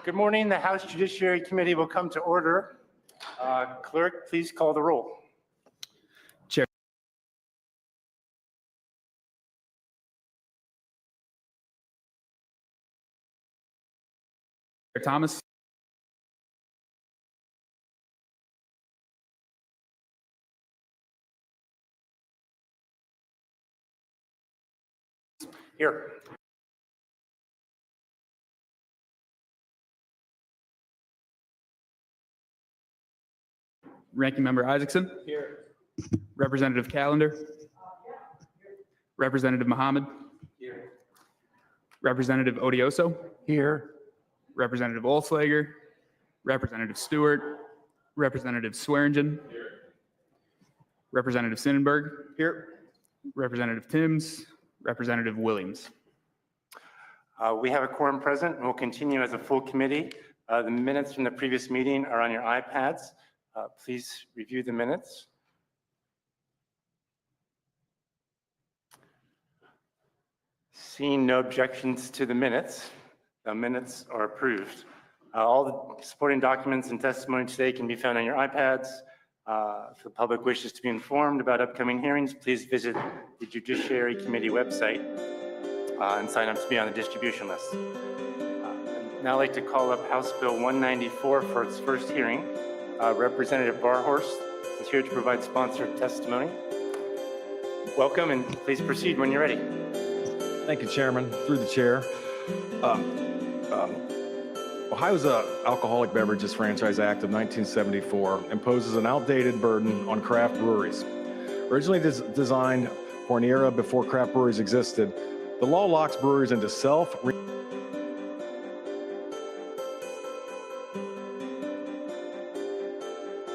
Good morning. The House Judiciary Committee will come to order. Clerk, please call the roll. Chair Thomas. Here. Ranking Member Isaacson. Here. Representative Callender. Representative Mohammed. Here. Representative Odioso. Here. Representative Olslager. Representative Stewart. Representative Swearingen. Here. Representative Sonnenberg. Here. Representative Timms. Representative Williams. We have a quorum present and we'll continue as a full committee. The minutes from the previous meeting are on your iPads. Please review the minutes. Seeing no objections to the minutes are approved. All the supporting documents and testimony today can be found on your iPads. If the public wishes to be informed about upcoming hearings, please visit the Judiciary Committee website and sign up to be on the distribution list. I'd now like to call up House Bill 194 for its first hearing. Representative Barhorst is here to provide sponsored testimony. Welcome, and please proceed when you're ready. Thank you, Chairman. Through the chair. Ohio's Alcoholic Beverages Franchise Act of 1974 imposes an outdated burden on craft breweries. Originally designed for an era before craft breweries existed, the law locks breweries into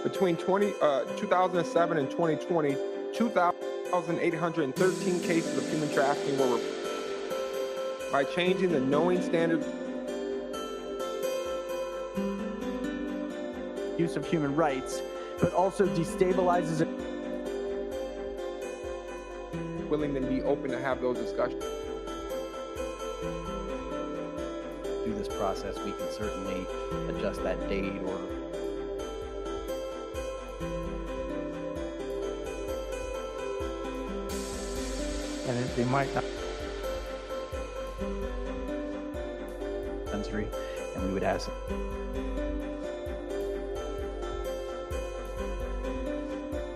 Between 2007 and 2020, 2,813 cases of human trafficking were reported. By changing the knowing standard use of human rights, but also destabilizes it. Willing to be open to have those discussions. Through this process, we can certainly adjust that date or And they might not. dispensary, and we would ask.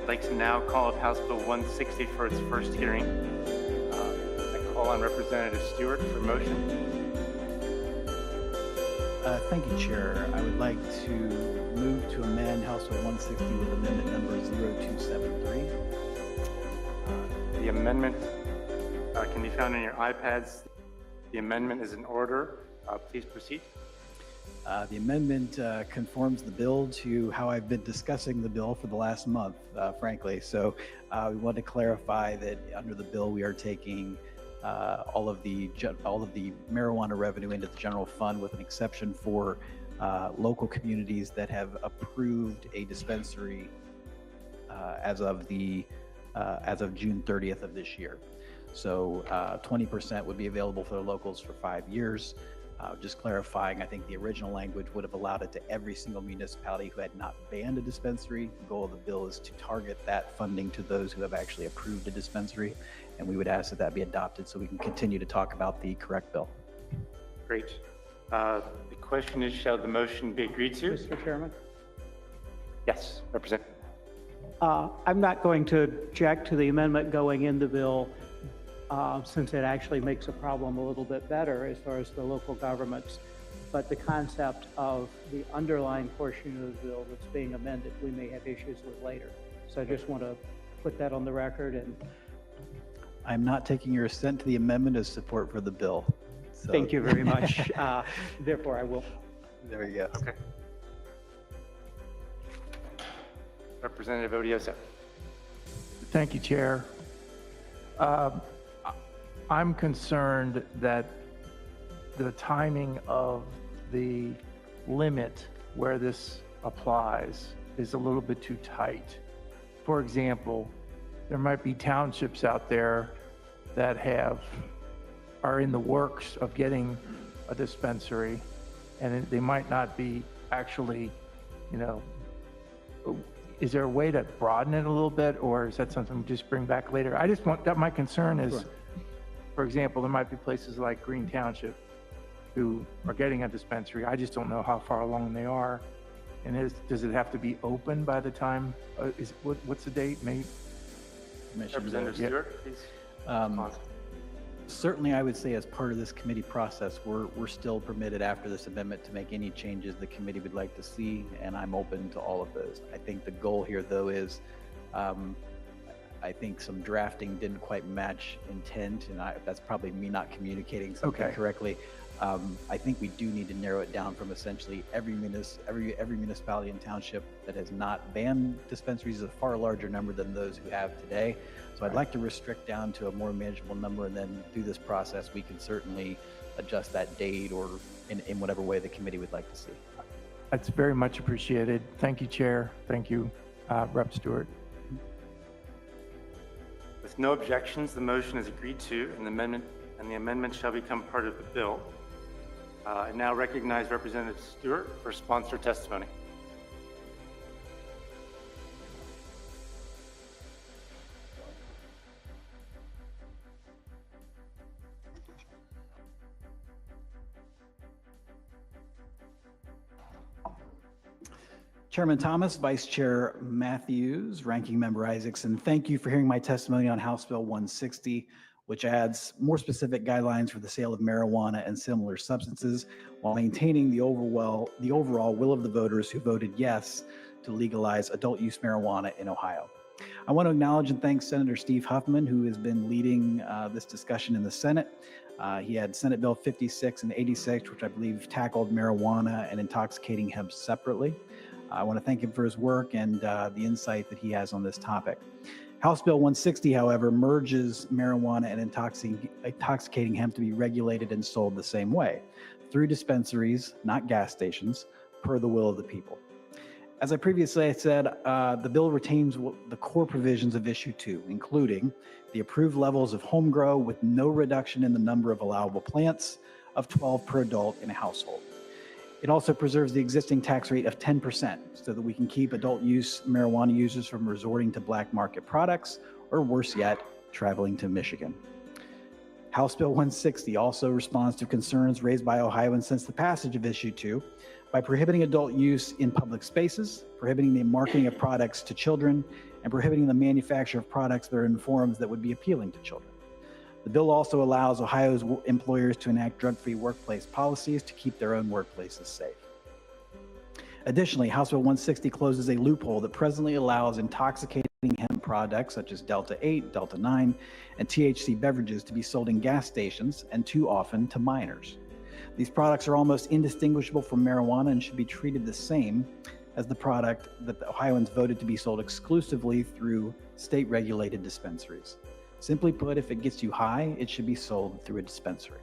I'd like to now call up House Bill 160 for its first hearing. I call on Representative Stewart for motion. Thank you, Chair. I would like to move to amend House Bill 160 with amendment number 0273. The amendment can be found on your iPads. The amendment is in order. Please proceed. The amendment conforms the bill to how I've been discussing the bill for the last month, frankly. So we want to clarify that under the bill, we are taking all of the marijuana revenue into the general fund, with an exception for local communities that have approved a dispensary as of June 30th of this year. So 20% would be available for the locals for 5 years. Just clarifying, I think the original language would have allowed it to every single municipality who had not banned a dispensary. The goal of the bill is to target that funding to those who have actually approved a dispensary, and we would ask that that be adopted so we can continue to talk about the correct bill. Great. The question is, shall the motion be agreed to? Mr. Chairman? Yes, Representative. I'm not going to object to the amendment going in the bill since it actually makes the problem a little bit better as far as the local governments. But the concept of the underlying portion of the bill that's being amended, we may have issues with later. So I just want to put that on the record. And I'm not taking your assent to the amendment as support for the bill. So. Thank you very much. Therefore, I will. There we go. Okay. Representative Odioso. Thank you, Chair. I'm concerned that the timing of the limit where this applies is a little bit too tight. For example, there might be townships out there that are in the works of getting a dispensary, they might not be actually, you know, is there a way to broaden it a little bit, or is that something we just bring back later? I just want, that my concern is, for example, there might be places like Green Township who are getting a dispensary. I just don't know how far along they are. And does it have to be open by the time, what's the date, May? Representative Yeah. Stewart, please. Certainly, I would say as part of this committee process, we're still permitted after this amendment to make any changes the committee would like to see, and I'm open to all of those. I think the goal here, though, is I think some drafting didn't quite match intent, and that's probably me not communicating something correctly. I think we do need to narrow it down from essentially every municipality and township that has not banned dispensaries is a far larger number than those who have today. So I'd like to restrict down to a more manageable number, and then through this process, we can certainly adjust that date or in whatever way the committee would like to see. That's very much appreciated. Thank you, Chair. Thank you, Rep. Stewart. With no objections, the motion is agreed to, and the amendment shall become part of the bill. I now recognize Representative Stewart for sponsor testimony. Chairman Thomas, Vice Chair Matthews, Ranking Member Isaacson, thank you for hearing my testimony on House Bill 160, which adds more specific guidelines for the sale of marijuana and similar substances while maintaining the overall will of the voters who voted yes to legalize adult use marijuana in Ohio. I want to acknowledge and thank Senator Steve Huffman, who has been leading this discussion in the Senate. He had Senate Bill 56 and 86, which I believe tackled marijuana and intoxicating hemp separately. I want to thank him for his work and the insight that he has on this topic. House Bill 160, however, merges marijuana and intoxicating hemp to be regulated and sold the same way, through dispensaries, not gas stations, per the will of the people. As I previously said, the bill retains the core provisions of Issue 2, including the approved levels of home grow with no reduction in the number of allowable plants of 12 per adult in a household. It also preserves the existing tax rate of 10% so that we can keep adult use marijuana users from resorting to black market products, or worse yet, traveling to Michigan. House Bill 160 also responds to concerns raised by Ohioans since the passage of Issue 2 by prohibiting adult use in public spaces, prohibiting the marketing of products to children, and prohibiting the manufacture of products that are in forms that would be appealing to children. The bill also allows Ohio's employers to enact drug-free workplace policies to keep their own workplaces safe. Additionally, House Bill 160 closes a loophole that presently allows intoxicating hemp products such as Delta 8, Delta 9, and THC beverages to be sold in gas stations and too often to minors. These products are almost indistinguishable from marijuana and should be treated the same as the product that the Ohioans voted to be sold exclusively through state-regulated dispensaries. Simply put, if it gets you high, it should be sold through a dispensary.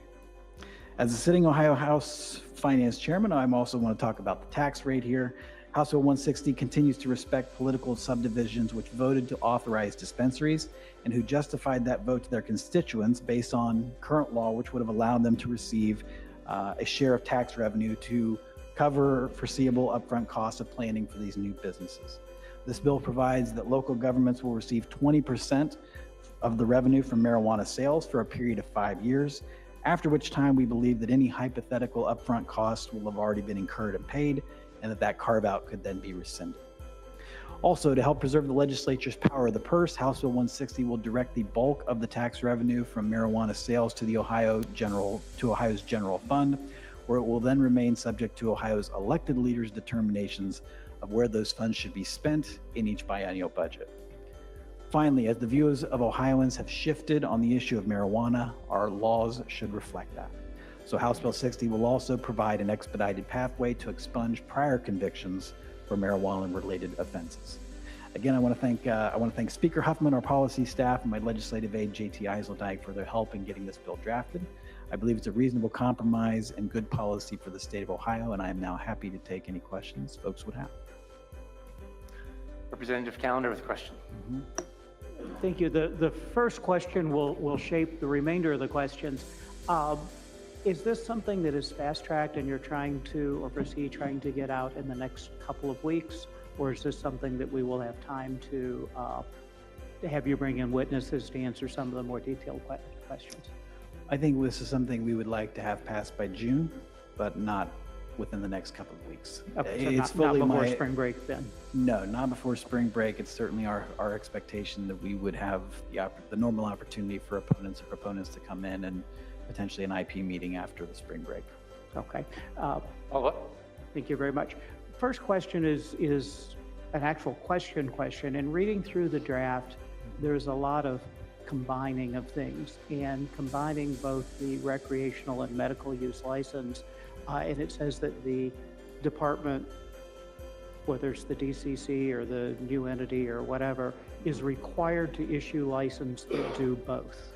As a sitting Ohio House Finance Chairman, I also want to talk about the tax rate here. House Bill 160 continues to respect political subdivisions which voted to authorize dispensaries and who justified that vote to their constituents based on current law, which would have allowed them to receive a share of tax revenue to cover foreseeable upfront costs of planning for these new businesses. This bill provides that local governments will receive 20% of the revenue from marijuana sales for a period of 5 years, after which time we believe that any hypothetical upfront costs will have already been incurred and paid, and that carve-out could then be rescinded. Also, to help preserve the legislature's power of the purse, House Bill 160 will direct the bulk of the tax revenue from marijuana sales to Ohio's general fund, where it will then remain subject to Ohio's elected leaders' determinations of where those funds should be spent in each biennial budget. Finally, as the views of Ohioans have shifted on the issue of marijuana, our laws should reflect that. So House Bill 60 will also provide an expedited pathway to expunge prior convictions for marijuana-related offenses. Again, I want to thank Speaker Huffman, our policy staff, and my legislative aide, J.T. Eiseldike, for their help in getting this bill drafted. I believe it's a reasonable compromise and good policy for the state of Ohio, and I am now happy to take any questions folks would have. Representative Callender with a question. Thank you. The first question will shape the remainder of the questions. Is this something that is fast-tracked and you're trying to, or foresee trying to get out in the next couple of weeks? Or is this something that we will have time to have you bring in witnesses to answer some of the more detailed questions? I think this is something we would like to have passed by June, but not within the next couple of weeks. Okay, so not before spring break then? No, not before spring break. It's certainly our expectation that we would have the normal opportunity for opponents and proponents to come in and potentially an IP meeting after the spring break. Okay. Follow up? Thank you very much. First question is an actual question. In reading through the draft, there's a lot of combining of things and combining both the recreational and medical use license. And it says that the department, whether it's the DCC or the new entity or whatever, is required to issue license that do both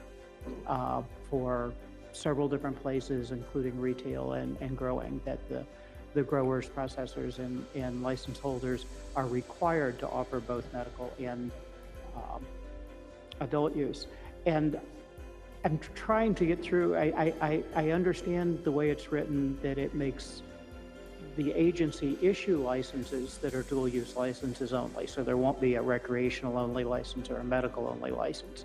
for several different places, including retail and growing, that the growers, processors, and license holders are required to offer both medical and adult use. And I'm trying to get through, I understand the way it's written, that it makes the agency issue licenses that are dual use licenses only. So there won't be a recreational only license or a medical only license.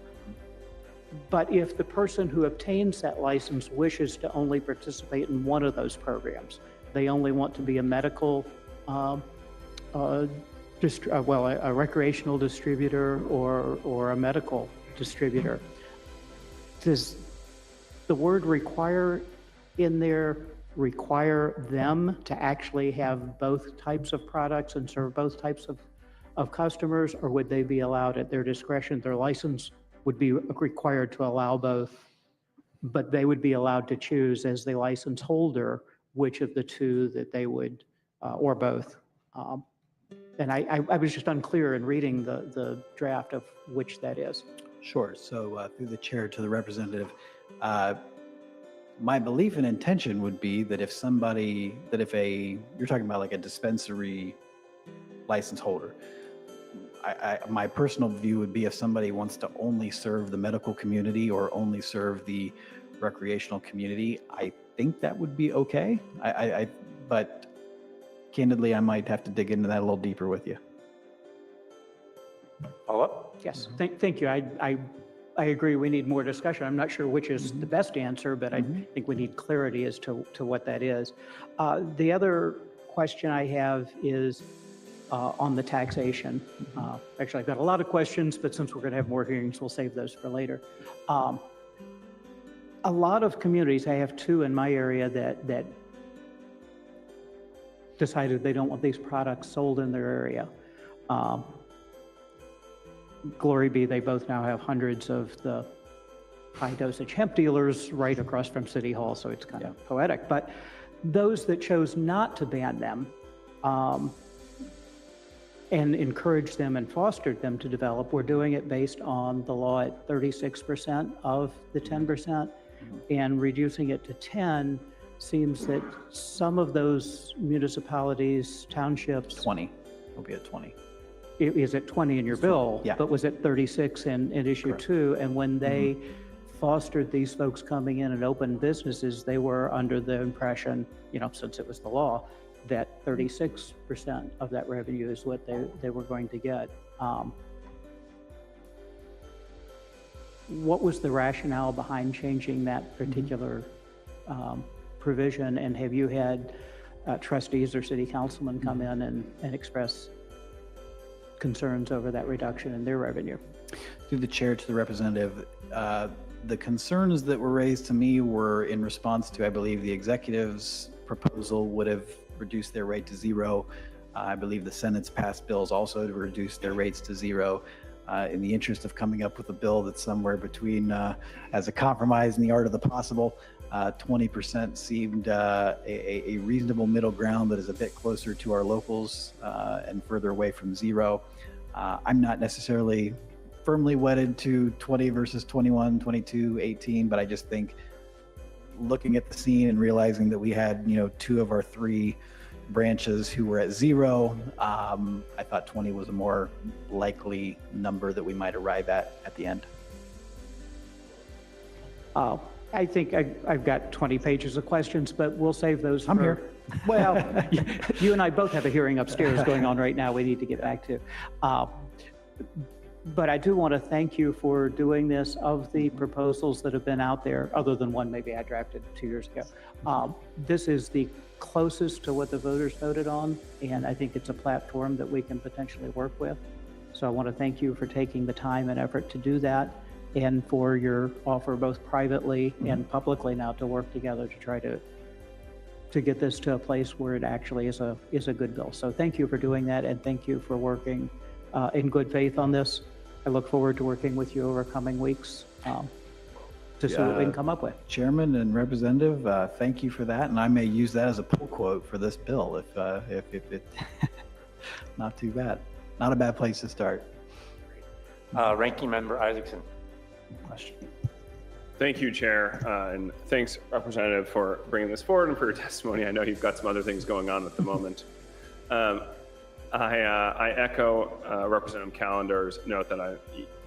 But if the person who obtains that license wishes to only participate in one of those programs, they only want to be a medical, a recreational distributor or a medical distributor, does the word require in there require them to actually have both types of products and serve both types of customers, or would they be allowed at their discretion? Their license would be required to allow both, but they would be allowed to choose as the license holder which of the two that they would, or both. And I was just unclear in reading the draft of which that is. Sure. So through the chair to the representative, my belief and intention would be that if you're talking about like a dispensary license holder, my personal view would be if somebody wants to only serve the medical community or only serve the recreational community, I think that would be okay. But candidly, I might have to dig into that a little deeper with you. Follow up? Yes, thank you. I agree we need more discussion. I'm not sure which is the best answer, but I think we need clarity as to what that is. The other question I have is on the taxation. Actually, I've got a lot of questions, but since we're going to have more hearings, we'll save those for later. A lot of communities, I have two in my area that decided they don't want these products sold in their area. Glory be, they both now have hundreds of the high dosage hemp dealers right across from City Hall, so it's kind of poetic. But those that chose not to ban them and encouraged them and fostered them to develop were doing it based on the law at 36% of the 10%, and reducing it to 10 seems that some of those municipalities, townships. 20. It'll be at 20. Is at 20 in your bill, Yeah. but was at 36 in issue Correct. 2. And when they fostered these folks coming in and opened businesses, they were under the impression, since it was the law, that 36% of that revenue is what they were going to get. What was the rationale behind changing that particular provision? And have you had trustees or city councilmen come in and express concerns over that reduction in their revenue? Through the chair to the representative, the concerns that were raised to me were in response to, I believe, the executive's proposal would have reduced their rate to 0. I believe the Senate's passed bills also to reduce their rates to 0. In the interest of coming up with a bill that's somewhere between, as a compromise in the art of the possible, 20% seemed a reasonable middle ground that is a bit closer to our locals and further away from 0. I'm not necessarily firmly wedded to 20 versus 21, 22, 18, but I just think looking at the scene and realizing that we had, 2 of our 3 branches who were at 0, I thought 20 was a more likely number that we might arrive at the end. I think I've got 20 pages of questions, but we'll save those. I'm for- here. Well, you and I both have a hearing upstairs going on right now we need to get back to. But I do want to thank you for doing this. Of the proposals that have been out there, other than one maybe I drafted 2 years ago, this is the closest to what the voters voted on, and I think it's a platform that we can potentially work with. So I want to thank you for taking the time and effort to do that, and for your offer both privately and publicly now to work together to try to get this to a place where it actually is a good bill. So thank you for doing that, and thank you for working in good faith on this. I look forward to working with you over coming weeks to see what we can come up with. Chairman and Representative, thank you for that, and I may use that as a pull quote for this bill if it, not too bad. Not a bad place to start. Ranking Member Isaacson. Question. Thank you, Chair, and thanks, Representative, for bringing this forward and for your testimony. I know you've got some other things going on at the moment. I echo Representative Calendar's note that I'm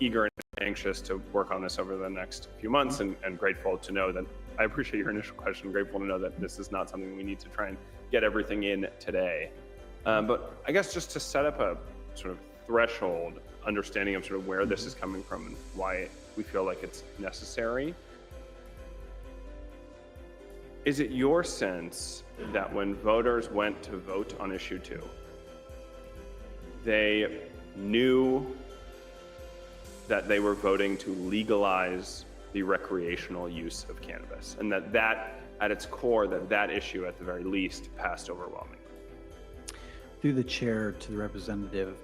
eager and anxious to work on this over the next few months, and grateful to know that, I appreciate your initial question, grateful to know that this is not something we need to try and get everything in today. But I guess just to set up a sort of threshold understanding of sort of where this is coming from and why we feel like it's necessary. Is it your sense that when voters went to vote on issue 2, they knew that they were voting to legalize the recreational use of cannabis, and that at its core, that issue at the very least passed overwhelmingly? Through the chair to the representative,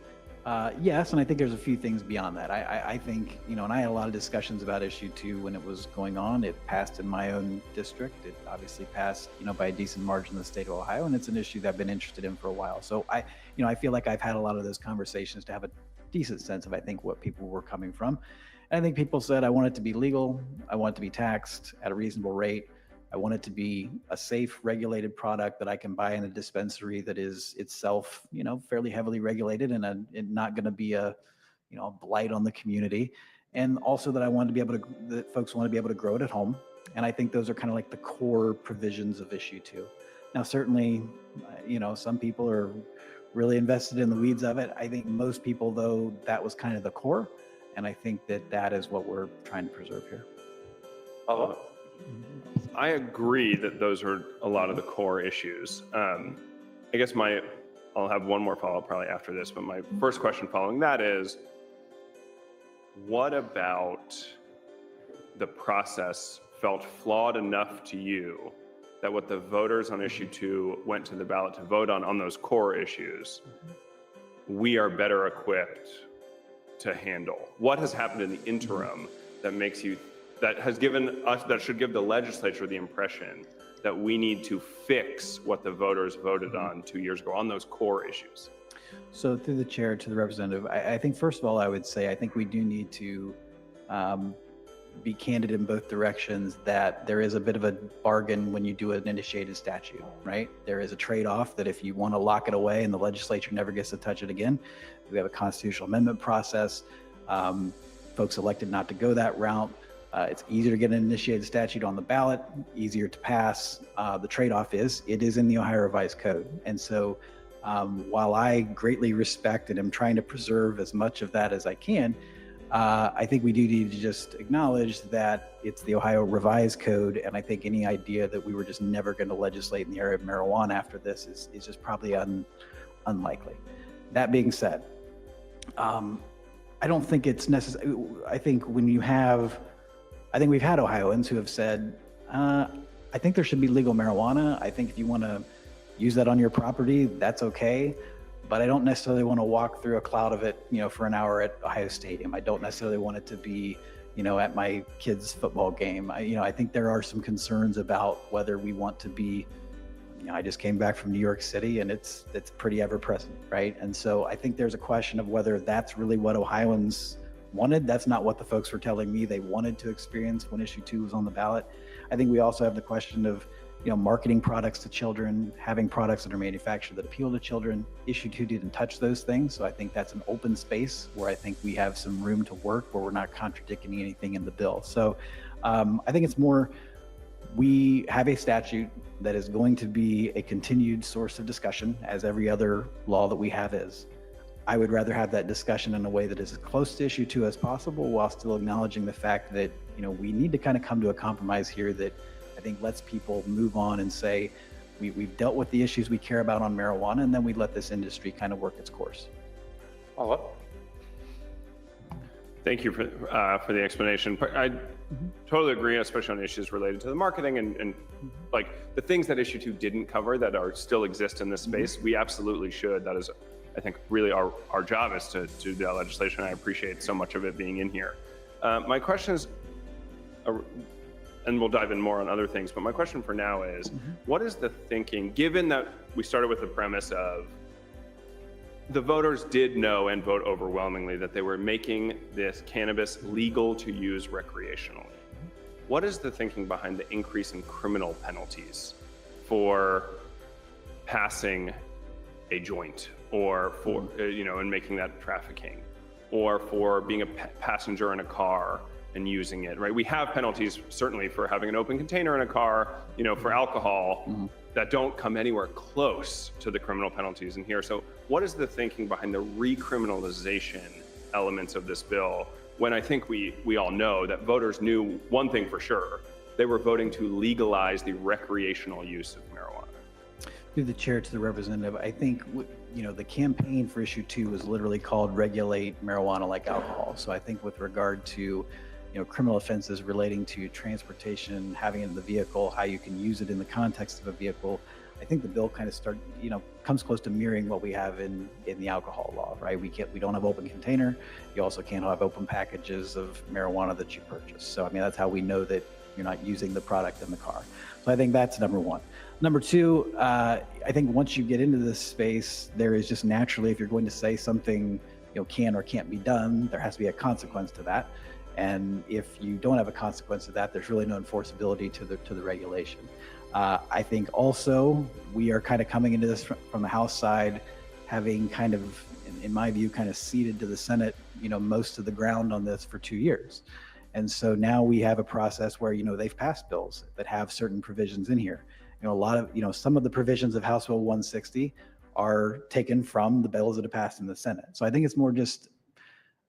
yes, and I think there's a few things beyond that. I think, and I had a lot of discussions about issue 2 when it was going on. It passed in my own district. It obviously passed, by a decent margin in the state of Ohio, and it's an issue that I've been interested in for a while. So I feel like I've had a lot of those conversations to have a decent sense of, I think, what people were coming from. And I think people said, I want it to be legal. I want it to be taxed at a reasonable rate. I want it to be a safe, regulated product that I can buy in a dispensary that is itself, fairly heavily regulated and not going to be a blight on the community. And also that I want to be able to, that folks want to be able to grow it at home. And I think those are kind of like the core provisions of issue 2. Now, certainly, some people are really invested in the weeds of it. I think most people, though, that was kind of the core. And I think that is what we're trying to preserve here. I agree that those are a lot of the core issues. I guess I'll have one more follow-up probably after this, but my first question following that is, what about the process felt flawed enough to you that what the voters on issue 2 went to the ballot to vote on those core issues, we are better equipped to handle? What has happened in the interim that should give the legislature the impression that we need to fix what the voters voted on 2 years ago on those core issues? So through the chair to the representative, I think first of all, I would say, I think we do need to be candid in both directions, that there is a bit of a bargain when you do an initiated statute, right? There is a trade-off that if you want to lock it away and the legislature never gets to touch it again, we have a constitutional amendment process. Folks elected not to go that route. It's easier to get an initiated statute on the ballot, easier to pass. The trade-off is it is in the Ohio Revised Code. And so while I greatly respect and am trying to preserve as much of that as I can, I think we do need to just acknowledge that it's the Ohio Revised Code. And I think any idea that we were just never going to legislate in the area of marijuana after this is just probably unlikely. That being said, I don't think it's necessary. I think we've had Ohioans who have said, I think there should be legal marijuana. I think if you want to use that on your property, that's okay. But I don't necessarily want to walk through a cloud of it, for an hour at Ohio Stadium. I don't necessarily want it to be, at my kid's football game. I think there are some concerns about whether we want to be, I just came back from New York City and it's pretty ever present, right? And so I think there's a question of whether that's really what Ohioans wanted. That's not what the folks were telling me they wanted to experience when issue 2 was on the ballot. I think we also have the question of, marketing products to children, having products that are manufactured that appeal to children. Issue 2 didn't touch those things. So I think that's an open space where I think we have some room to work, where we're not contradicting anything in the bill. So I think it's more we have a statute that is going to be a continued source of discussion, as every other law that we have is. I would rather have that discussion in a way that is as close to issue 2 as possible, while still acknowledging the fact that, we need to kind of come to a compromise here that I think lets people move on and say, we've dealt with the issues we care about on marijuana, and then we let this industry kind of work its course. Follow up? Thank you for the explanation. I totally agree, especially on issues related to the marketing and like the things that issue 2 didn't cover that are still exist in this space. We absolutely should. That is, I think, really our job is to do that legislation. I appreciate so much of it being in here. My question is, and we'll dive in more on other things, but my question for now is, what is the thinking, given that we started with the premise of the voters did know and vote overwhelmingly that they were making this cannabis legal to use recreationally? What is the thinking behind the increase in criminal penalties for passing a joint, or for, and making that trafficking, or for being a passenger in a car and using it, right? We have penalties certainly for having an open container in a car, for alcohol, that don't come anywhere close to the criminal penalties in here. So what is the thinking behind the recriminalization elements of this bill, when I think we all know that voters knew one thing for sure: they were voting to legalize the recreational use of marijuana? Through the chair to the representative, I think, the campaign for issue 2 was literally called Regulate Marijuana Like Alcohol. So I think with regard to, criminal offenses relating to transportation, having it in the vehicle, how you can use it in the context of a vehicle, I think the bill kind of comes close to mirroring what we have in the alcohol law, right? We don't have open container. You also can't have open packages of marijuana that you purchase. So, that's how we know that you're not using the product in the car. So I think that's number 1. Number 2, I think once you get into this space, there is just naturally, if you're going to say something, can or can't be done, there has to be a consequence to that. And if you don't have a consequence to that, there's really no enforceability to the regulation. I think also we are kind of coming into this from the House side, having kind of, in my view, kind of ceded to the Senate, most of the ground on this for 2 years. And so now we have a process where, they've passed bills that have certain provisions in here. A lot of, some of the provisions of House Bill 160 are taken from the bills that have passed in the Senate. So I think it's more just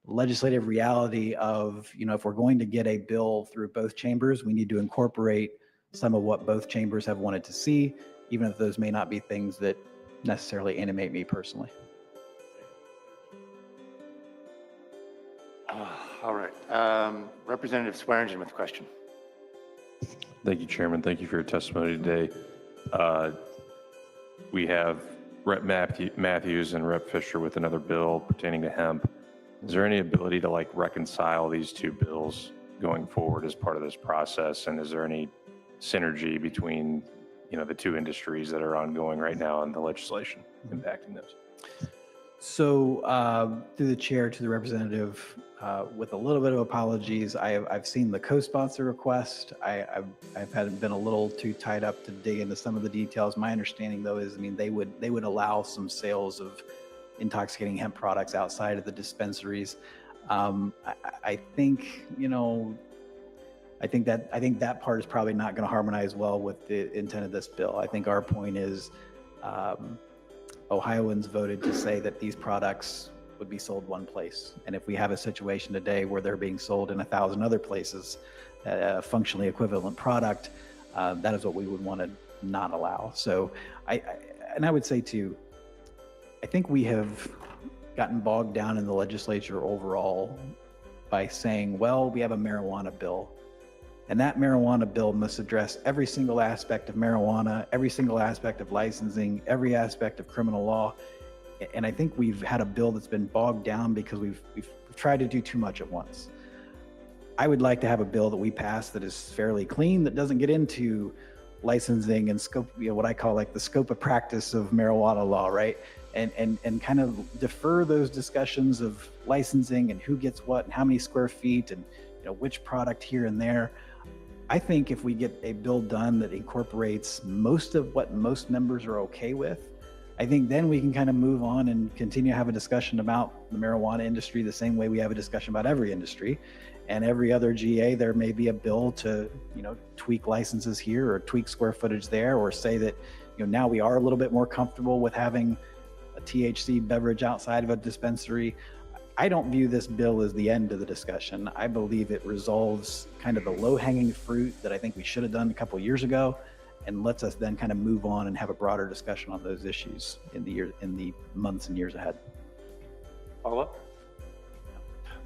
legislative reality of, if we're going to get a bill through both chambers, we need to incorporate some of what both chambers have wanted to see, even if those may not be things that necessarily animate me personally. All right. Representative Swearingen with a question. Thank you, Chairman. Thank you for your testimony today. We have Rep. Matthews and Rep. Fisher with another bill pertaining to hemp. Is there any ability to reconcile these 2 bills going forward as part of this process? And is there any synergy between, the 2 industries that are ongoing right now and the legislation impacting those? So through the chair to the representative, with a little bit of apologies, I've seen the co-sponsor request. I've been a little too tied up to dig into some of the details. My understanding, though, is they would allow some sales of intoxicating hemp products outside of the dispensaries. I think that part is probably not going to harmonize well with the intent of this bill. I think our point is Ohioans voted to say that these products would be sold one place. And if we have a situation today where they're being sold in 1,000 other places, a functionally equivalent product, that is what we would want to not allow. So I would say too, I think we have gotten bogged down in the legislature overall by saying, well, we have a marijuana bill. And that marijuana bill must address every single aspect of marijuana, every single aspect of licensing, every aspect of criminal law. And I think we've had a bill that's been bogged down because we've tried to do too much at once. I would like to have a bill that we pass that is fairly clean, that doesn't get into licensing and scope, what I call the scope of practice of marijuana law, right? And kind of defer those discussions of licensing and who gets what and how many square feet and which product here and there. I think if we get a bill done that incorporates most of what most members are okay with, I think then we can kind of move on and continue to have a discussion about the marijuana industry the same way we have a discussion about every industry. And every other GA, there may be a bill to, tweak licenses here or tweak square footage there, or say that, now we are a little bit more comfortable with having a THC beverage outside of a dispensary. I don't view this bill as the end of the discussion. I believe it resolves kind of the low-hanging fruit that I think we should have done a couple of years ago, and lets us then kind of move on and have a broader discussion on those issues in the months and years ahead. Follow up?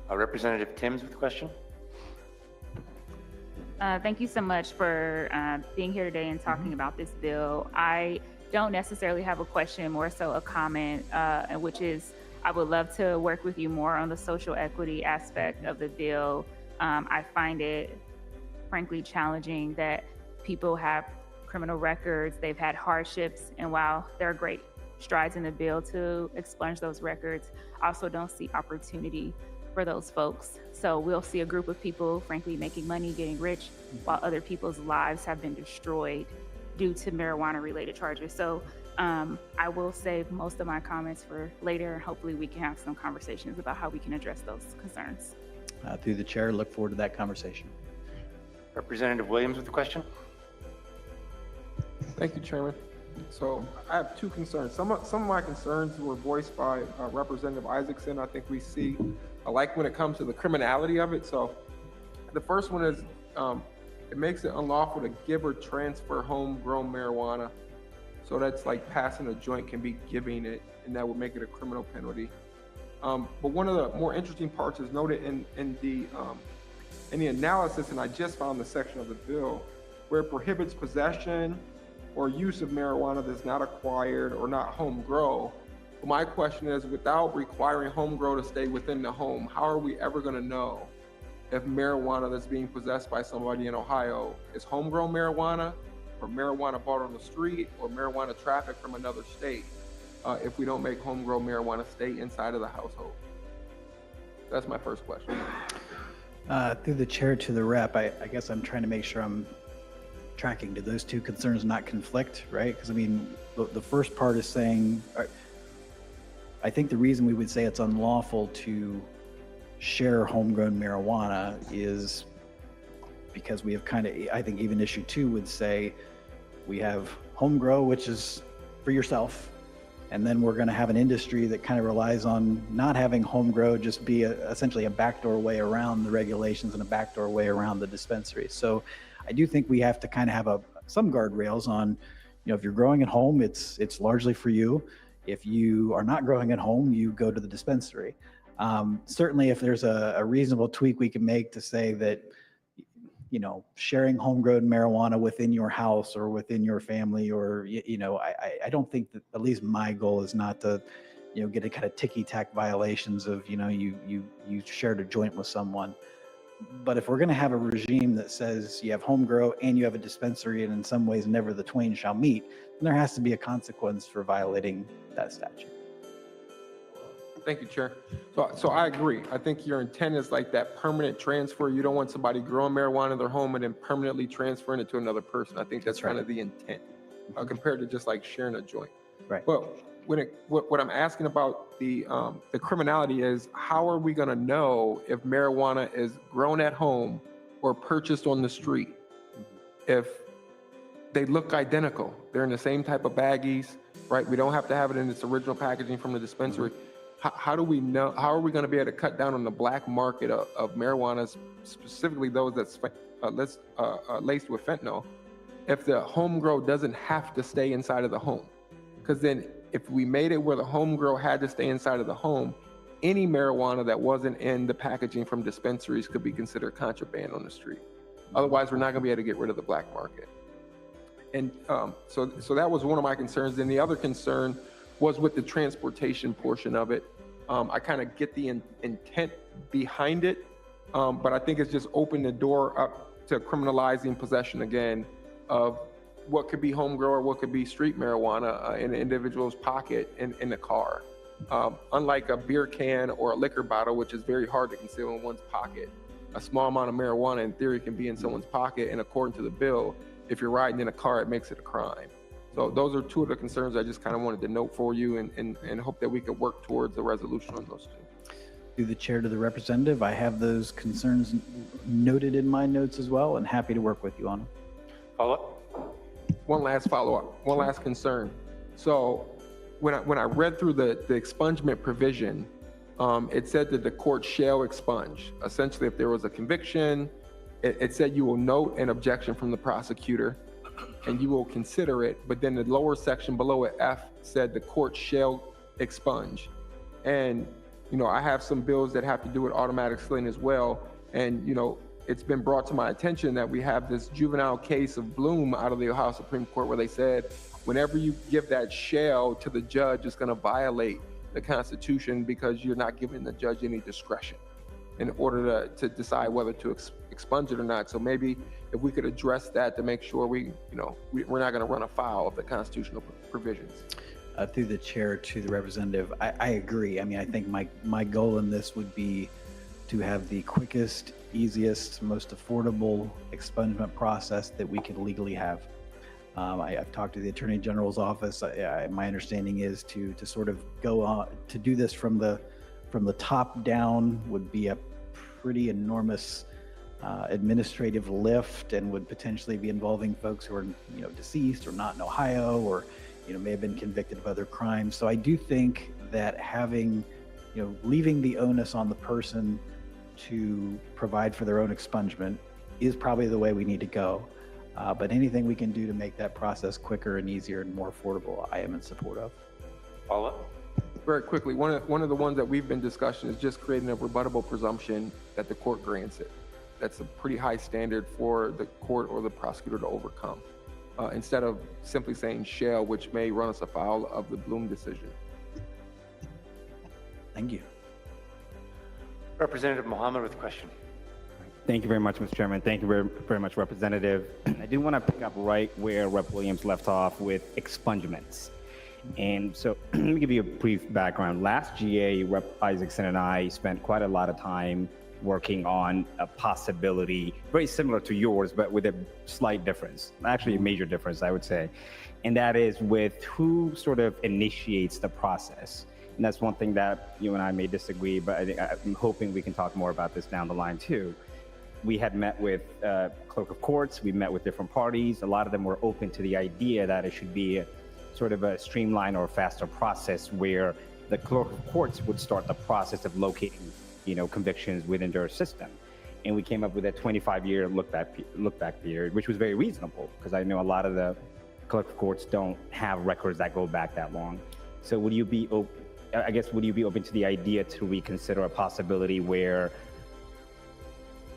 Representative Timms with a question. Thank you so much for being here today and talking about this bill. I don't necessarily have a question, more so a comment, which is I would love to work with you more on the social equity aspect of the bill. I find it frankly challenging that people have criminal records, they've had hardships, and while there are great strides in the bill to expunge those records, I also don't see opportunity for those folks. So we'll see a group of people, frankly, making money, getting rich, while other people's lives have been destroyed due to marijuana-related charges. So I will save most of my comments for later, and hopefully we can have some conversations about how we can address those concerns. Through the chair, look forward to that conversation. Representative Williams with a question. Thank you, Chairman. So I have two concerns. Some of my concerns were voiced by Representative Isaacson. I think we see alike when it comes to the criminality of it. So the first one is it makes it unlawful to give or transfer homegrown marijuana. So that's like passing a joint can be giving it, and that would make it a criminal penalty. But one of the more interesting parts is noted in the analysis, and I just found the section of the bill where it prohibits possession or use of marijuana that's not acquired or not home grow. But my question is, without requiring home grow to stay within the home, how are we ever gonna know if marijuana that's being possessed by somebody in Ohio is homegrown marijuana, or marijuana bought on the street, or marijuana trafficked from another state, if we don't make homegrown marijuana stay inside of the household? That's my first question. Through the chair to the rep, I guess I'm trying to make sure I'm tracking. Do those two concerns not conflict, right? Because I mean, the first part is saying, I think the reason we would say it's unlawful to share homegrown marijuana is because we have kind of, I think even issue 2 would say we have home grow, which is for yourself, and then we're going to have an industry that kind of relies on not having home grow just be essentially a backdoor way around the regulations and a backdoor way around the dispensary. So I do think we have to kind of have some guardrails on, if you're growing at home, it's largely for you. If you are not growing at home, you go to the dispensary. Certainly if there's a reasonable tweak we can make to say that, sharing homegrown marijuana within your house or within your family, or, I don't think that, at least my goal is not to, get a kind of ticky-tack violations of, you shared a joint with someone. But if we're going to have a regime that says you have home grow and you have a dispensary, and in some ways never the twain shall meet, then there has to be a consequence for violating that statute. Thank you, Chair. So I agree. I think your intent is like that permanent transfer. You don't want somebody growing marijuana in their home and then permanently transferring it to another person. I think that's kind of the intent compared to just like sharing a joint. Right. Well, what I'm asking about the criminality is, how are we going to know if marijuana is grown at home or purchased on the street? If they look identical, they're in the same type of baggies, right? We don't have to have it in its original packaging from the dispensary. How do we know? How are we going to be able to cut down on the black market of marijuana, specifically those that's laced with fentanyl, if the home grow doesn't have to stay inside of the home? Because then if we made it where the home grow had to stay inside of the home, any marijuana that wasn't in the packaging from dispensaries could be considered contraband on the street. Otherwise, we're not going to be able to get rid of the black market. And so that was one of my concerns. And the other concern was with the transportation portion of it. I kind of get the intent behind it, but I think it's just opened the door up to criminalizing possession again of what could be home grow or what could be street marijuana in an individual's pocket in the car. Unlike a beer can or a liquor bottle, which is very hard to conceal in one's pocket, a small amount of marijuana in theory can be in someone's pocket, and according to the bill, if you're riding in a car, it makes it a crime. So those are two of the concerns I just kind of wanted to note for you, and hope that we could work towards a resolution on those two. Through the chair to the representative, I have those concerns noted in my notes as well, and happy to work with you on them. Follow up? One last follow-up, one last concern. So when I read through the expungement provision, it said that the court shall expunge. Essentially, if there was a conviction, it said you will note an objection from the prosecutor and you will consider it. But then the lower section below it, F, said the court shall expunge. And, you know, I have some bills that have to do with automatic slaying as well. And, you know, it's been brought to my attention that we have this juvenile case of Bloom out of the Ohio Supreme Court where they said, whenever you give that shall to the judge, it's going to violate the Constitution because you're not giving the judge any discretion in order to decide whether to expunge it or not. So maybe if we could address that to make sure we're not going to run afoul of the constitutional provisions. Through the chair to the representative, I agree. I mean, I think my goal in this would be to have the quickest, easiest, most affordable expungement process that we can legally have. I've talked to the Attorney General's office. My understanding is to sort of go on to do this from the top down would be a pretty enormous administrative lift and would potentially be involving folks who are deceased or not in Ohio or may have been convicted of other crimes. So I do think that having leaving the onus on the person to provide for their own expungement is probably the way we need to go. But anything we can do to make that process quicker and easier and more affordable, I am in support of. Follow up? Very quickly, one of the ones that we've been discussing is just creating a rebuttable presumption that the court grants it. That's a pretty high standard for the court or the prosecutor to overcome, instead of simply saying shall, which may run us afoul of the Bloom decision. Thank you. Representative Mohammed with a question. Thank you very much, Mr. Chairman. Thank you very, very much, Representative. I do want to pick up right where Rep. Williams left off with expungements. And so let me give you a brief background. Last GA, Rep. Isaacson and I spent quite a lot of time working on a possibility very similar to yours, but with a slight difference, actually a major difference, I would say. And that is with who sort of initiates the process. And that's one thing that you and I may disagree, but I'm hoping we can talk more about this down the line too. We had met with clerk of courts, we met with different parties. A lot of them were open to the idea that it should be sort of a streamlined or faster process where the clerk of courts would start the process of locating, convictions within their system. And we came up with a 25-year look back period, which was very reasonable because I know a lot of the clerk of courts don't have records that go back that long. So would you be open to the idea to reconsider a possibility where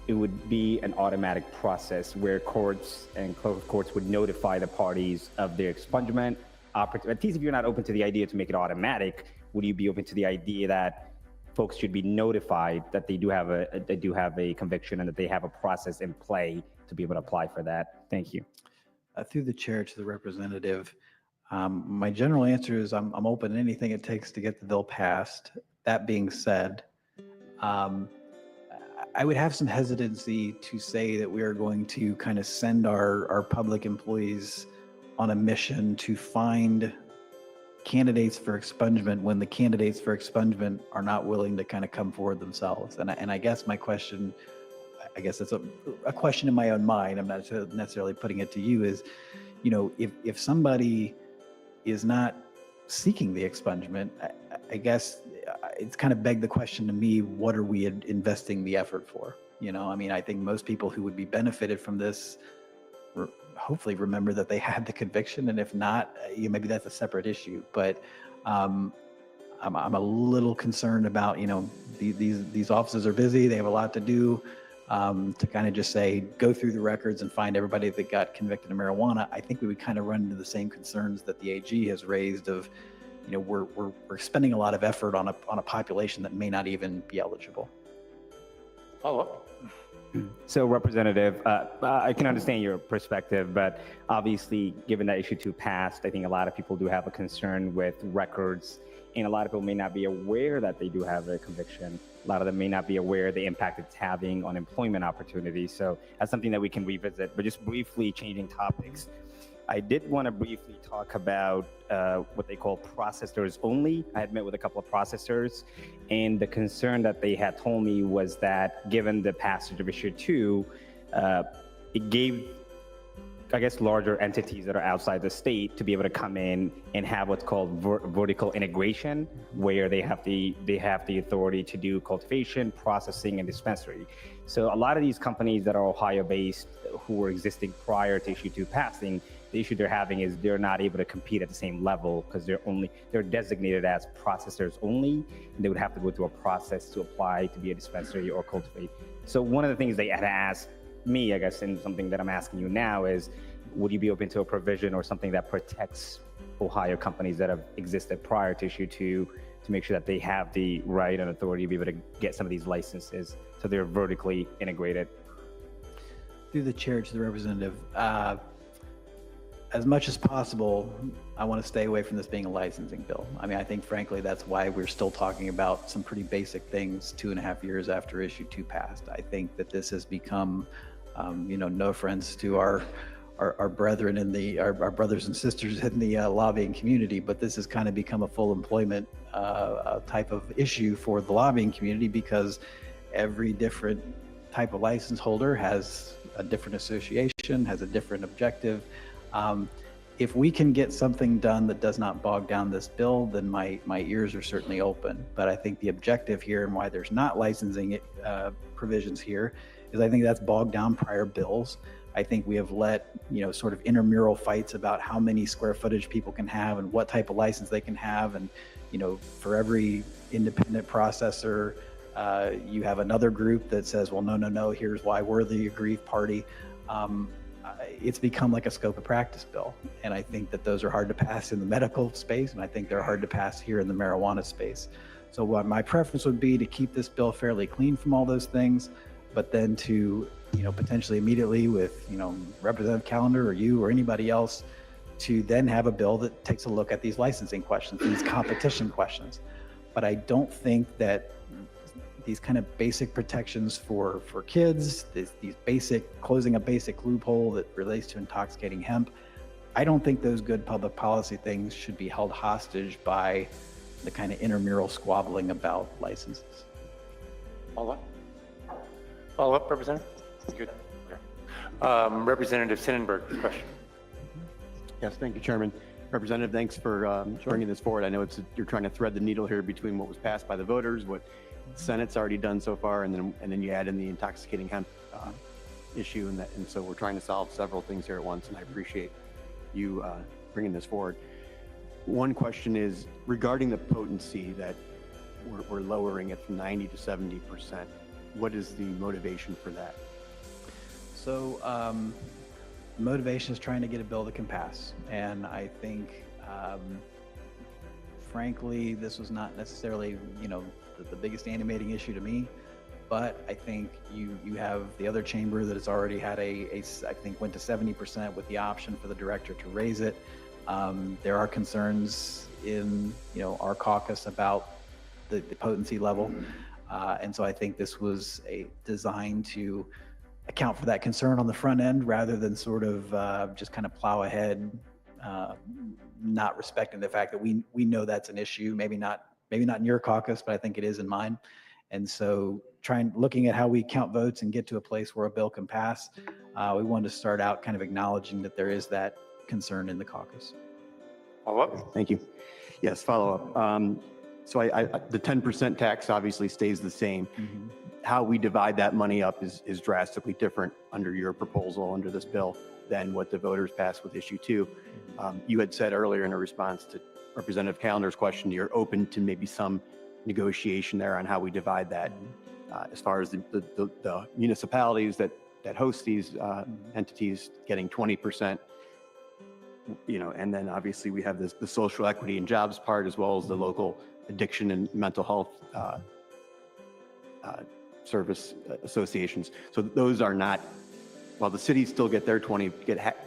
it would be an automatic process where courts and clerk of courts would notify the parties of their expungement? At least if you're not open to the idea to make it automatic, would you be open to the idea that folks should be notified that they do have a conviction and that they have a process in play to be able to apply for that? Thank you. Through the chair to the representative, my general answer is I'm open to anything it takes to get the bill passed. That being said, I would have some hesitancy to say that we are going to kind of send our public employees on a mission to find candidates for expungement when the candidates for expungement are not willing to kind of come forward themselves. And I guess my question, I guess it's a question in my own mind, I'm not necessarily putting it to you, is, if somebody is not seeking the expungement, I guess it's kind of begged the question to me, what are we investing the effort for? I think most people who would be benefited from this hopefully remember that they had the conviction, and if not, maybe that's a separate issue. But I'm a little concerned about, these offices are busy, they have a lot to do. To kind of just say, go through the records and find everybody that got convicted of marijuana, I think we would kind of run into the same concerns that the AG has raised of, we're spending a lot of effort on a population that may not even be eligible. Follow up. So, Representative, I can understand your perspective, but obviously, given that issue 2 passed, I think a lot of people do have a concern with records, and a lot of people may not be aware that they do have a conviction. A lot of them may not be aware of the impact it's having on employment opportunities. So that's something that we can revisit. But just briefly changing topics, I did want to briefly talk about what they call processors only. I had met with a couple of processors, and the concern that they had told me was that given the passage of issue 2, it gave, I guess, larger entities that are outside the state to be able to come in and have what's called vertical integration, where they have the authority to do cultivation, processing, and dispensary. So a lot of these companies that are Ohio-based, who were existing prior to issue 2 passing, the issue they're having is they're not able to compete at the same level because they're designated as processors only, and they would have to go through a process to apply to be a dispensary or cultivate. So one of the things they had asked me, I guess, and something that I'm asking you now is, would you be open to a provision or something that protects Ohio companies that have existed prior to issue 2 to make sure that they have the right and authority to be able to get some of these licenses so they're vertically integrated? Through the chair to the representative, as much as possible, I want to stay away from this being a licensing bill. I mean, I think frankly, that's why we're still talking about some pretty basic things 2.5 years after issue 2 passed. I think that this has become, no offense to our brethren in our brothers and sisters in the lobbying community, but this has kind of become a full employment type of issue for the lobbying community because every different type of license holder has a different association, has a different objective. If we can get something done that does not bog down this bill, then my ears are certainly open. But I think the objective here and why there's not licensing provisions here is I think that's bogged down prior bills. I think we have let, sort of intramural fights about how many square footage people can have and what type of license they can have. And, for every independent processor, you have another group that says, well, no, here's why we're the aggrieved party. It's become like a scope of practice bill. And I think that those are hard to pass in the medical space, and I think they're hard to pass here in the marijuana space. So what my preference would be to keep this bill fairly clean from all those things, but then to, potentially immediately with, Representative Callender or you or anybody else to then have a bill that takes a look at these licensing questions, these competition questions. But I don't think that these kind of basic protections for kids, these basic, closing a basic loophole that relates to intoxicating hemp, I don't think those good public policy things should be held hostage by the kind of intramural squabbling about licenses. Follow up, Representative? Good. Representative Sonnenberg, question. Yes, thank you, Chairman. Representative, thanks for bringing this forward. I know you're trying to thread the needle here between what was passed by the voters, what the Senate's already done so far, and then you add in the intoxicating hemp issue, and so we're trying to solve several things here at once, and I appreciate you bringing this forward. One question is regarding the potency that we're lowering it from 90 to 70%. What is the motivation for that? So motivation is trying to get a bill that can pass. And I think, frankly, this was not necessarily, the biggest animating issue to me. But I think you have the other chamber that has already had I think went to 70% with the option for the director to raise it. There are concerns in, our caucus about the potency level. And so I think this was designed to account for that concern on the front end rather than sort of just kind of plow ahead, not respecting the fact that we know that's an issue, maybe not in your caucus, but I think it is in mine. And so looking at how we count votes and get to a place where a bill can pass, we wanted to start out kind of acknowledging that there is that concern in the caucus. Follow up? Thank you. Yes, follow up. So the 10% tax obviously stays the same. Mm-hmm. How we divide that money up is drastically different under your proposal, under this bill, than what the voters passed with issue 2. You had said earlier in a response to Representative Callender's question, you're open to maybe some negotiation there on how we divide that. As far as the municipalities that host these entities getting 20%, and then obviously we have the social equity and jobs part, as well as the local addiction and mental health service associations. So those are not, while the cities still get their 20,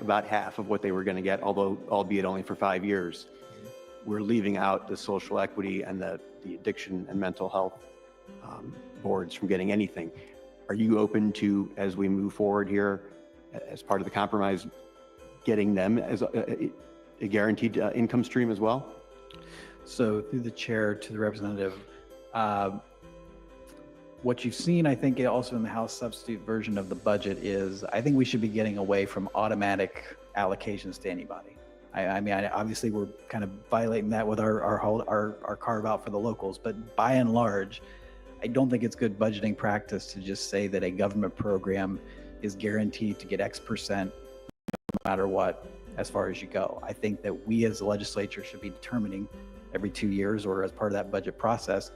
about half of what they were going to get, although albeit only for 5 years. We're leaving out the social equity and the addiction and mental health boards from getting anything. Are you open to, as we move forward here, as part of the compromise, getting them as a guaranteed income stream as well? So through the chair to the representative, what you've seen, I think, also in the House substitute version of the budget is, I think we should be getting away from automatic allocations to anybody. I mean, obviously we're kind of violating that with our carve out for the locals, but by and large, I don't think it's good budgeting practice to just say that a government program is guaranteed to get X percent no matter what, as far as you go. I think that we as the legislature should be determining every 2 years or as part of that budget process,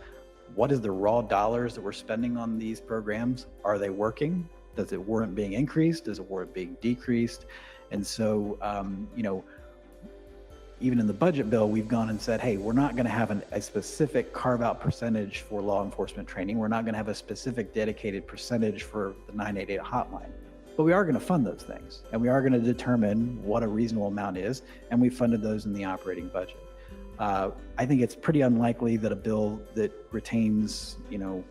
what is the raw dollars that we're spending on these programs? Are they working? Does it warrant being increased? Does it warrant being decreased? And so, you know, even in the budget bill, we've gone and said, hey, we're not going to have a specific carve out percentage for law enforcement training. We're not going to have a specific dedicated percentage for the 988 hotline. But we are going to fund those things, and we are going to determine what a reasonable amount is, and we funded those in the operating budget. I think it's pretty unlikely that a bill that retains, you know,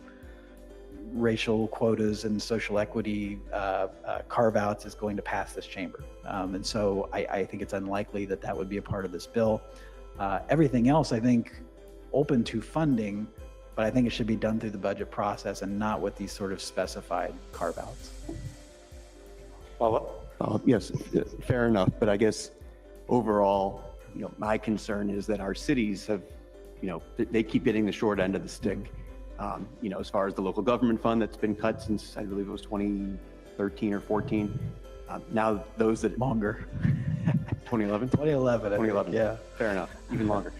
racial quotas and social equity carve-outs is going to pass this chamber. And so I think it's unlikely that that would be a part of this bill. Everything else, I think, open to funding, but I think it should be done through the budget process and not with these sort of specified carve-outs. Yes, fair enough. But I guess overall, you know, my concern is that our cities have, you know, they keep getting the short end of the stick. You know, as far as the local government fund that's been cut since I believe it was 2013 or 14. Now those that Longer. 2011. 2011. 2011. Yeah. Fair enough. Even longer.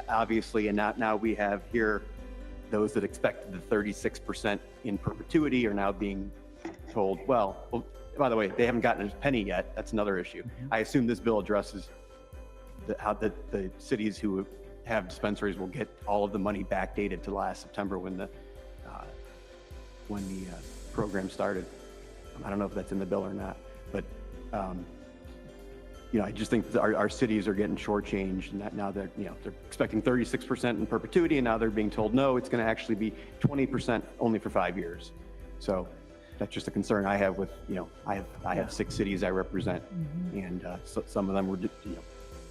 Obviously, and now we have here those that expected the 36% in perpetuity are now being told, well, by the way, they haven't gotten a penny yet. That's another issue. I assume this bill addresses how the cities who have dispensaries will get all of the money backdated to last September when the program started. I don't know if that's in the bill or not, but you know, I just think that our cities are getting shortchanged, and that now they're, you know, they're expecting 36% in perpetuity, and now they're being told no, it's going to actually be 20% only for 5 years. So that's just a concern I have with, you know, I have 6 cities I represent, and so some of them were, you know,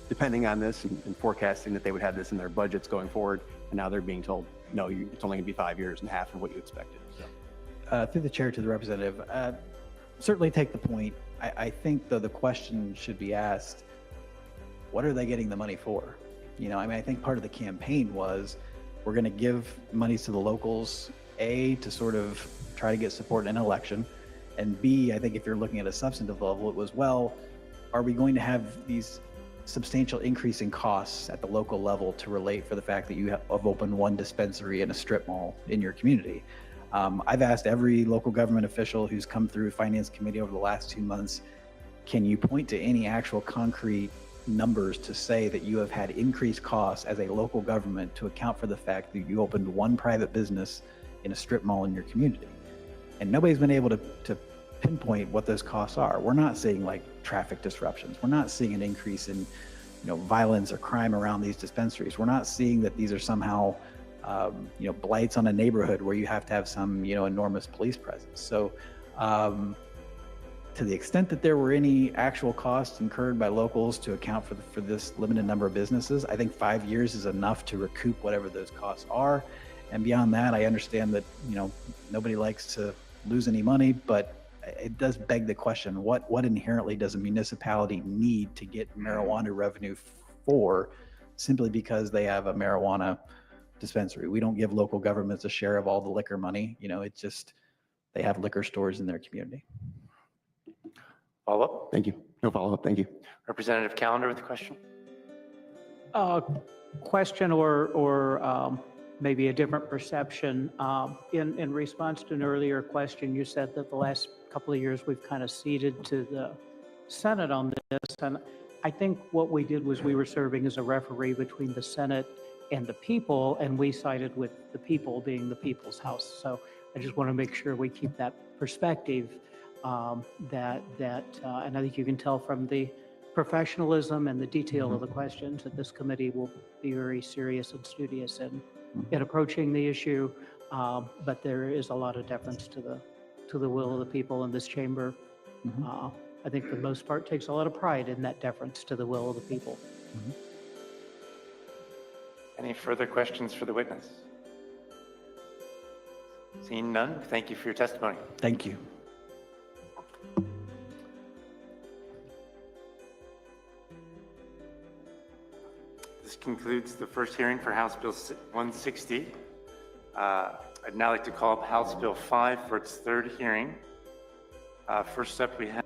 depending on this and forecasting that they would have this in their budgets going forward, and now they're being told, no, it's only going to be 5 years and half of what you expected. So. Through the chair to the representative, certainly take the point. I think, though, the question should be asked, what are they getting the money for? You know, I mean, I think part of the campaign was, we're going to give monies to the locals, A, to sort of try to get support in an election, and B, I think if you're looking at a substantive level, it was, well, are we going to have these substantial increase in costs at the local level to relate for the fact that you have opened one dispensary in a strip mall in your community? I've asked every local government official who's come through finance committee over the last 2 months, can you point to any actual concrete numbers to say that you have had increased costs as a local government to account for the fact that you opened one private business in a strip mall in your community? And nobody's been able to pinpoint what those costs are. We're not seeing like traffic disruptions. We're not seeing an increase in, you know, violence or crime around these dispensaries. We're not seeing that these are somehow, you know, blights on a neighborhood where you have to have some, you know, enormous police presence. So to the extent that there were any actual costs incurred by locals to account for this limited number of businesses, I think 5 years is enough to recoup whatever those costs are. And beyond that, I understand that, you know, nobody likes to lose any money, but it does beg the question, what inherently does a municipality need to get marijuana revenue for, simply because they have a marijuana dispensary? We don't give local governments a share of all the liquor money. You know, it's just, they have liquor stores in their community. Follow-up? Thank you. No follow-up. Thank you. Representative Calendar with a question? Question or maybe a different perception. In response to an earlier question, you said that the last couple of years we've kind of ceded to the Senate on this. And I think what we did was we were serving as a referee between the Senate and the people, and we sided with the people being the people's house. So I just want to make sure we keep that perspective, and I think you can tell from the professionalism and the detail of the questions that this committee will be very serious and studious in approaching the issue, but there is a lot of deference to the will of the people in this chamber I think for the most part, takes a lot of pride in that deference to the will of the people. Any further questions for the witness? Seeing none, thank you for your testimony. Thank you. This concludes the first hearing for House Bill 160. I'd now like to call up House Bill 5 for its third hearing. First up, we have